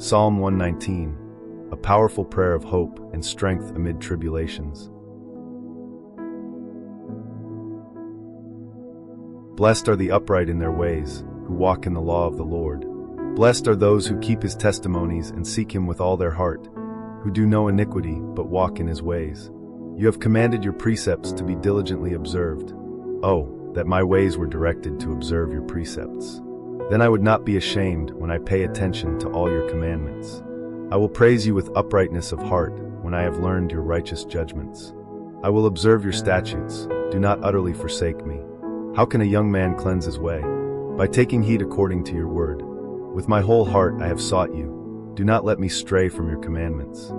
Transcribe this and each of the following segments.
Psalm 119, a powerful prayer of hope and strength amid tribulations. Blessed are the upright in their ways, who walk in the law of the Lord. Blessed are those who keep his testimonies and seek him with all their heart, who do no iniquity but walk in his ways. You have commanded your precepts to be diligently observed. Oh, that my ways were directed to observe your precepts. Then I would not be ashamed when I pay attention to all your commandments. I will praise you with uprightness of heart when I have learned your righteous judgments. I will observe your statutes. Do not utterly forsake me. How can a young man cleanse his way? By taking heed according to your word. With my whole heart I have sought you. Do not let me stray from your commandments.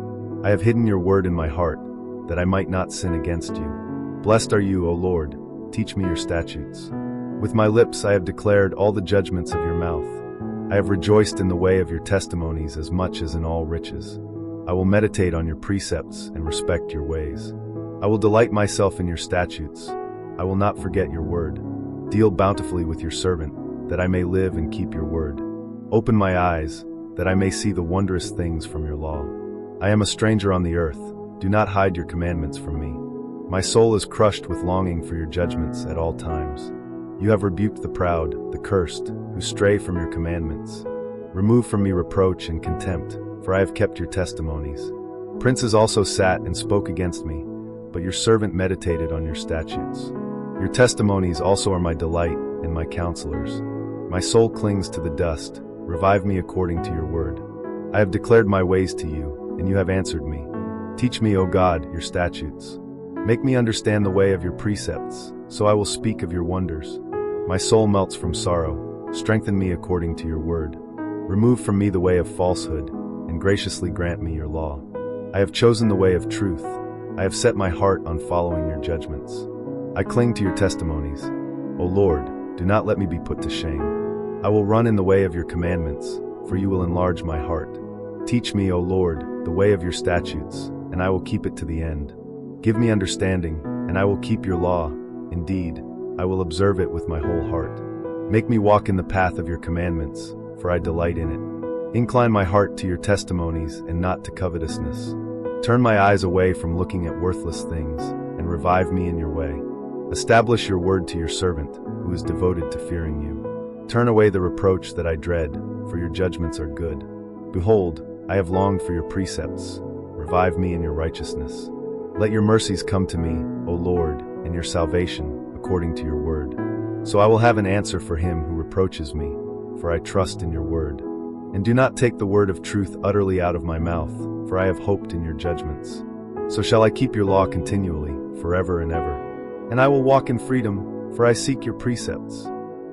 I have hidden your word in my heart, that I might not sin against you. Blessed are you, O Lord. Teach me your statutes. With my lips I have declared all the judgments of your mouth. I have rejoiced in the way of your testimonies as much as in all riches. I will meditate on your precepts and respect your ways. I will delight myself in your statutes. I will not forget your word. Deal bountifully with your servant, that I may live and keep your word. Open my eyes, that I may see the wondrous things from your law. I am a stranger on the earth. Do not hide your commandments from me. My soul is crushed with longing for your judgments at all times. You have rebuked the proud, the cursed, who stray from your commandments. Remove from me reproach and contempt, for I have kept your testimonies. Princes also sat and spoke against me, but your servant meditated on your statutes. Your testimonies also are my delight and my counselors. My soul clings to the dust. Revive me according to your word. I have declared my ways to you, and you have answered me. Teach me, O God, your statutes. Make me understand the way of your precepts, so I will speak of your wonders. My soul melts from sorrow. Strengthen me according to your word. Remove from me the way of falsehood, and graciously grant me your law. I have chosen the way of truth. I have set my heart on following your judgments. I cling to your testimonies. O Lord, do not let me be put to shame. I will run in the way of your commandments, for you will enlarge my heart. Teach me, O Lord, the way of your statutes, and I will keep it to the end. Give me understanding, and I will keep your law. Indeed, I will observe it with my whole heart. Make me walk in the path of your commandments, for I delight in it. Incline my heart to your testimonies and not to covetousness. Turn my eyes away from looking at worthless things, and revive me in your way. Establish your word to your servant, who is devoted to fearing you. Turn away the reproach that I dread, for your judgments are good. Behold, I have longed for your precepts. Revive me in your righteousness. Let your mercies come to me, O Lord, and your salvation, according to your word. So I will have an answer for him who reproaches me, for I trust in your word. And do not take the word of truth utterly out of my mouth, for I have hoped in your judgments. So shall I keep your law continually, forever and ever. And I will walk in freedom, for I seek your precepts.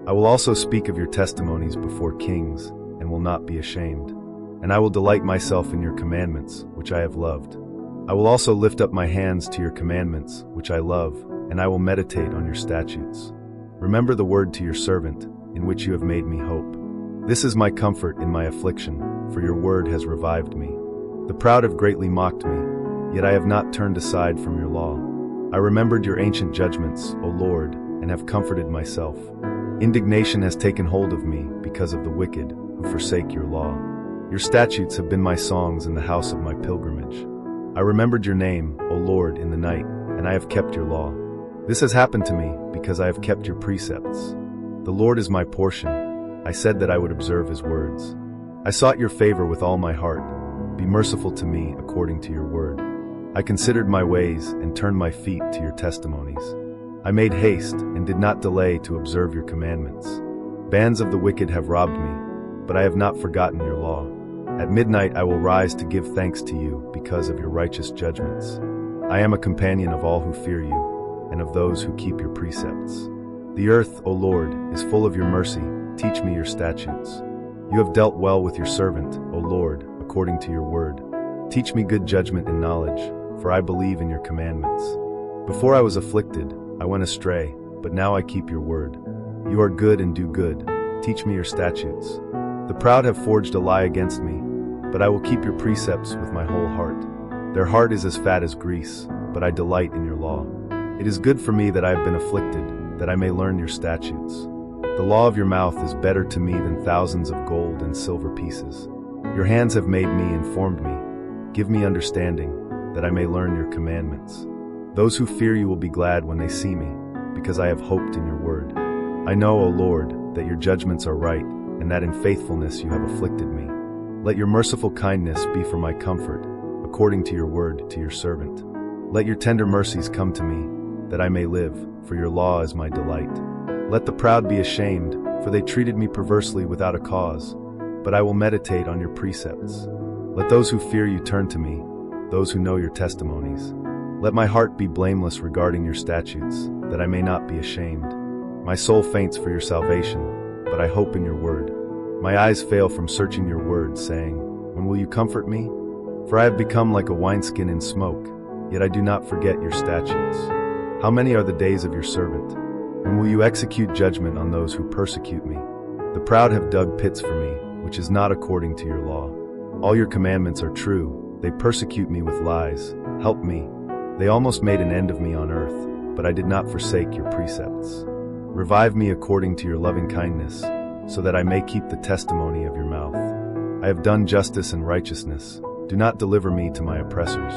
I will also speak of your testimonies before kings, and will not be ashamed. And I will delight myself in your commandments, which I have loved. I will also lift up my hands to your commandments, which I love, and I will meditate on your statutes. Remember the word to your servant, in which you have made me hope. This is my comfort in my affliction, for your word has revived me. The proud have greatly mocked me, yet I have not turned aside from your law. I remembered your ancient judgments, O Lord, and have comforted myself. Indignation has taken hold of me because of the wicked, who forsake your law. Your statutes have been my songs in the house of my pilgrimage. I remembered your name, O Lord, in the night, and I have kept your law. This has happened to me because I have kept your precepts. The Lord is my portion. I said that I would observe his words. I sought your favor with all my heart. Be merciful to me according to your word. I considered my ways and turned my feet to your testimonies. I made haste and did not delay to observe your commandments. Bands of the wicked have robbed me, but I have not forgotten your law. At midnight I will rise to give thanks to you because of your righteous judgments. I am a companion of all who fear you, and of those who keep your precepts. The earth, O Lord, is full of your mercy. Teach me your statutes. You have dealt well with your servant, O Lord, according to your word. Teach me good judgment and knowledge, for I believe in your commandments. Before I was afflicted, I went astray, but now I keep your word. You are good and do good. Teach me your statutes. The proud have forged a lie against me, but I will keep your precepts with my whole heart. Their heart is as fat as grease, but I delight in your law. It is good for me that I have been afflicted, that I may learn your statutes. The law of your mouth is better to me than thousands of gold and silver pieces. Your hands have made me and formed me. Give me understanding, that I may learn your commandments. Those who fear you will be glad when they see me, because I have hoped in your word. I know, O Lord, that your judgments are right, and that in faithfulness you have afflicted me. Let your merciful kindness be for my comfort, according to your word to your servant. Let your tender mercies come to me, that I may live, for your law is my delight. Let the proud be ashamed, for they treated me perversely without a cause, but I will meditate on your precepts. Let those who fear you turn to me, those who know your testimonies. Let my heart be blameless regarding your statutes, that I may not be ashamed. My soul faints for your salvation, but I hope in your word. My eyes fail from searching your word, saying, when will you comfort me? For I have become like a wineskin in smoke, yet I do not forget your statutes. How many are the days of your servant? When will you execute judgment on those who persecute me? The proud have dug pits for me, which is not according to your law. All your commandments are true. They persecute me with lies. Help me. They almost made an end of me on earth, but I did not forsake your precepts. Revive me according to your loving kindness, so that I may keep the testimony of your mouth. I have done justice and righteousness. Do not deliver me to my oppressors.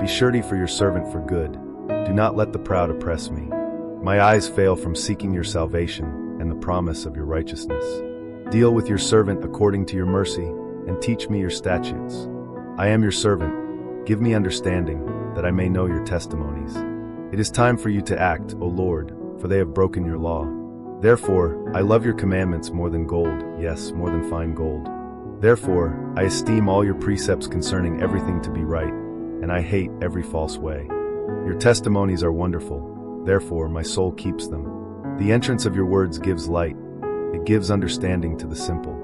Be surety for your servant for good. Do not let the proud oppress me. My eyes fail from seeking your salvation and the promise of your righteousness. Deal with your servant according to your mercy, and teach me your statutes. I am your servant. Give me understanding, that I may know your testimonies. It is time for you to act, O Lord, for they have broken your law. Therefore, I love your commandments more than gold, yes, more than fine gold. Therefore, I esteem all your precepts concerning everything to be right, and I hate every false way. Your testimonies are wonderful, therefore my soul keeps them. The entrance of your words gives light, it gives understanding to the simple.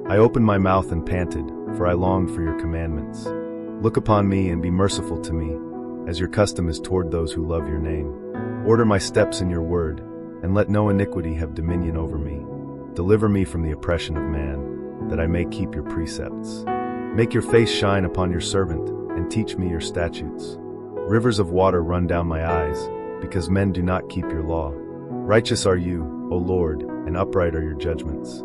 I opened my mouth and panted, for I longed for your commandments. Look upon me and be merciful to me, as your custom is toward those who love your name. Order my steps in your word, and let no iniquity have dominion over me. Deliver me from the oppression of man, that I may keep your precepts. Make your face shine upon your servant, and teach me your statutes. Rivers of water run down my eyes, because men do not keep your law. Righteous are you, O Lord, and upright are your judgments.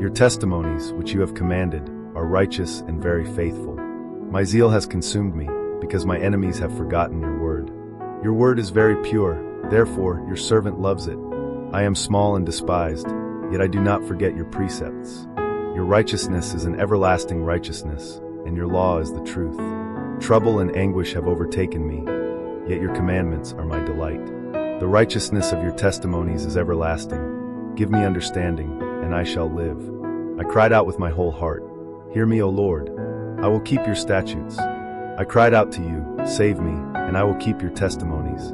Your testimonies, which you have commanded, are righteous and very faithful. My zeal has consumed me, because my enemies have forgotten your word. Your word is very pure, therefore your servant loves it. I am small and despised, yet I do not forget your precepts. Your righteousness is an everlasting righteousness, and your law is the truth. Trouble and anguish have overtaken me, yet your commandments are my delight. The righteousness of your testimonies is everlasting. Give me understanding, and I shall live. I cried out with my whole heart. Hear me, O Lord. I will keep your statutes. I cried out to you, save me, and I will keep your testimonies.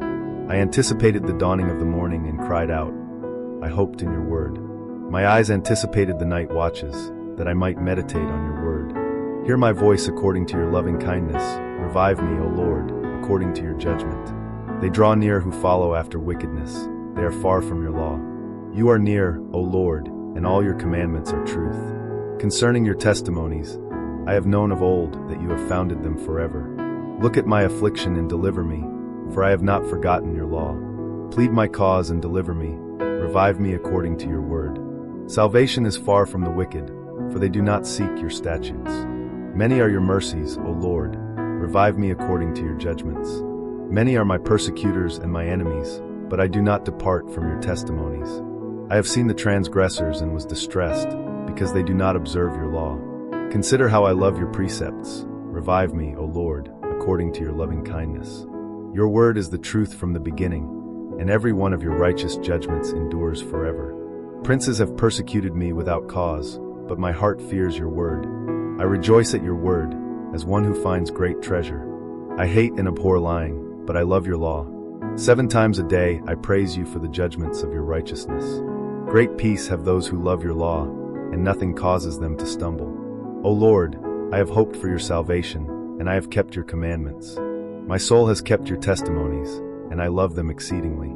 I anticipated the dawning of the morning and cried out. I hoped in your word. My eyes anticipated the night watches, that I might meditate on your word. Hear my voice according to your loving kindness. Revive me, O Lord, according to your judgment. They draw near who follow after wickedness. They are far from your law. You are near, O Lord, and all your commandments are truth. Concerning your testimonies, I have known of old that you have founded them forever. Look at my affliction and deliver me, for I have not forgotten your law. Plead my cause and deliver me. Revive me according to your word. Salvation is far from the wicked, for they do not seek your statutes. Many are your mercies, O Lord. Revive me according to your judgments. Many are my persecutors and my enemies, but I do not depart from your testimonies. I have seen the transgressors and was distressed, because they do not observe your law. Consider how I love your precepts. Revive me, O Lord, according to your loving kindness. Your word is the truth from the beginning, and every one of your righteous judgments endures forever. Princes have persecuted me without cause, but my heart fears your word. I rejoice at your word, as one who finds great treasure. I hate and abhor lying, but I love your law. 7 times a day I praise you for the judgments of your righteousness. Great peace have those who love your law, and nothing causes them to stumble. O Lord, I have hoped for your salvation, and I have kept your commandments. My soul has kept your testimonies, and I love them exceedingly.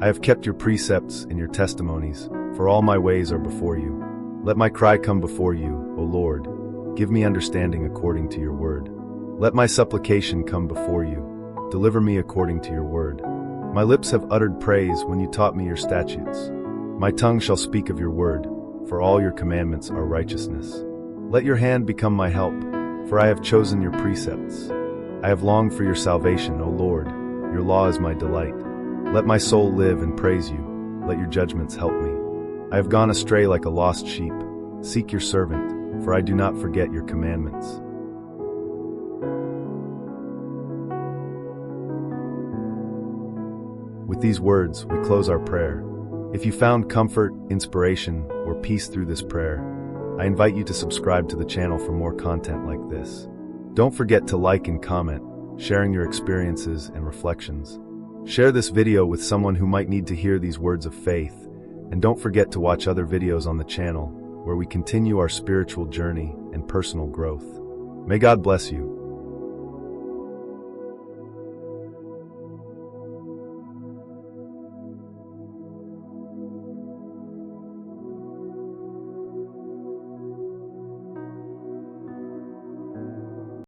I have kept your precepts and your testimonies, for all my ways are before you. Let my cry come before you, O Lord. Give me understanding according to your word. Let my supplication come before you. Deliver me according to your word. My lips have uttered praise when you taught me your statutes. My tongue shall speak of your word, for all your commandments are righteousness. Let your hand become my help, for I have chosen your precepts. I have longed for your salvation, O Lord. Your law is my delight. Let my soul live and praise you. Let your judgments help me. I have gone astray like a lost sheep. Seek your servant, for I do not forget your commandments. With these words, we close our prayer. If you found comfort, inspiration, or peace through this prayer, I invite you to subscribe to the channel for more content like this. Don't forget to like and comment, sharing your experiences and reflections. Share this video with someone who might need to hear these words of faith, and don't forget to watch other videos on the channel, where we continue our spiritual journey and personal growth. May God bless you.